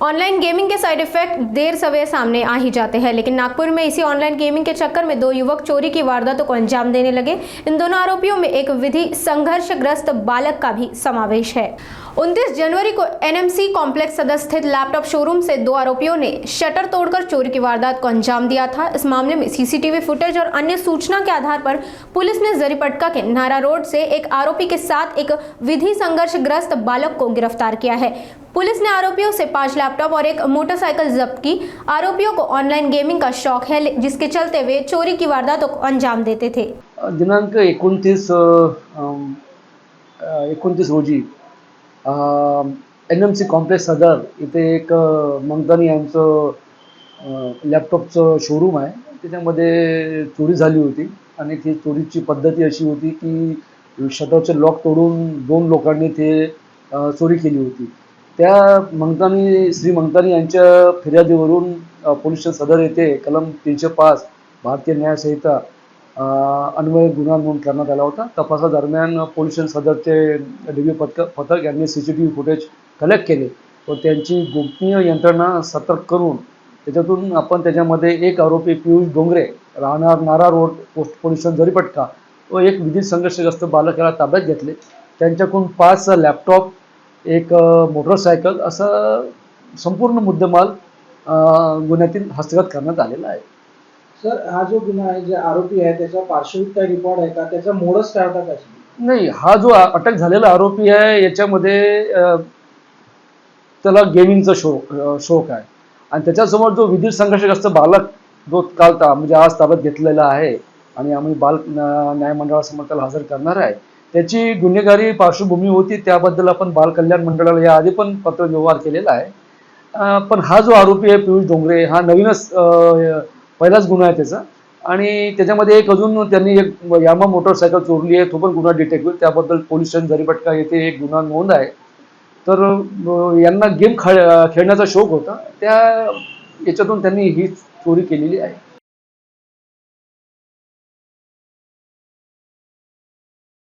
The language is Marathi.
ऑनलाइन गेमिंग के साइड इफेक्ट देर सवेर सामने आ ही जाते हैं, लेकिन नागपुर में इसी ऑनलाइन गेमिंग के चक्कर में दो युवक चोरी की वारदातों को अंजाम देने लगे। इन दोनों आरोपियों में एक विधि संघर्षग्रस्त बालक का भी समावेश है। 29 जनवरी को एनएमसी कॉम्प्लेक्स सदर स्थित लैपटॉप शोरूम से दो आरोपियों ने शटर तोड़कर चोरी की वारदात को अंजाम दिया था। इस मामले में सीसीटीवी फुटेज और अन्य सूचना के आधार पर पुलिस ने जरीपटका के नारा रोड से एक आरोपी के साथ एक विधि संघर्षग्रस्त बालक को गिरफ्तार किया है। पुलिस ने आरोपियों से 5 लैपटॉप और एक मोटरसाइकिल जब्त की। आरोपियों को ऑनलाइन गेमिंग का शौक है, जिसके चलते वे चोरी की वारदातों को अंजाम देते थे। दिनांक 29 रोजी एनएमसी कॉम्प्लेक्स सदर इथे एक मंगतानी यांचं लॅपटॉपचं शोरूम आहे। त्याच्यामध्ये चोरी झाली होती आणि ती चोरीची पद्धती अशी होती की शटरचे लॉक तोडून 2 लोकांनी ते चोरी केली होती। त्या श्री मंगतानी यांच्या फिर्यादीवरून पोलीस स्टेशन सदर येथे कलम 305 भारतीय न्याय संहिता अन्वये गुन्हा नोंद करण्यात आला होता। तपासादरम्यान पोलीस स्टेशन सदरचे डीबी पथक यांनी सीसीटीव्ही फुटेज कलेक्ट केले व त्यांची गोपनीय यंत्रणा सतर्क करून त्याच्यातून आपण त्याच्यामध्ये एक आरोपी पियुष डोंगरे राहणार नारा road post police station Jaripatka व एक विधी संघर्षग्रस्त बालक याला ताब्यात घेतले। त्यांच्याकडून 5 लॅपटॉप, एक मोटरसायकल असं संपूर्ण मुद्देमाल गुन्ह्यातील हस्तगत करण्यात आलेला आहे। सर, हा जो गुन्हा आहे, जे आरोपी आहे त्याचा पार्श्वभूमी काय रिपोर्ट आहे का, त्याचा मोडस काय होता कशी? नाही, हा जो अटक झालेला आरोपी आहे याच्यामध्ये त्याला गेमिंगचा शौक आहे आणि त्याच्यासमोर जो विधी संघर्षग्रस्त बालक जो काल म्हणजे आज ताब्यात घेतलेला आहे आणि आम्ही बाल न्याय मंडळासमोर त्याला हजर करणार आहे। त्याची गुन्हेगारी पार्श्वभूमी होती, त्याबद्दल आपण बाल कल्याण मंडळाला याआधी पण पत्र व्यवहार केलेला आहे। पण हा जो आरोपी आहे पियुष डोंगरे हा नवीनच पहिलाच गुन्हा आहे त्याचा आणि त्याच्यामध्ये एक अजून त्यांनी एक यामा मोटरसायकल चोरली आहे, तो पण गुन्हा डिटेक्ट होईल। त्याबद्दल पोलीस स्टेशन जरीपटका येथे एक गुन्हा नोंद आहे। तर यांना गेम खेळण्याचा शौक होता, त्या याच्यातून त्यांनी ही चोरी केलेली आहे।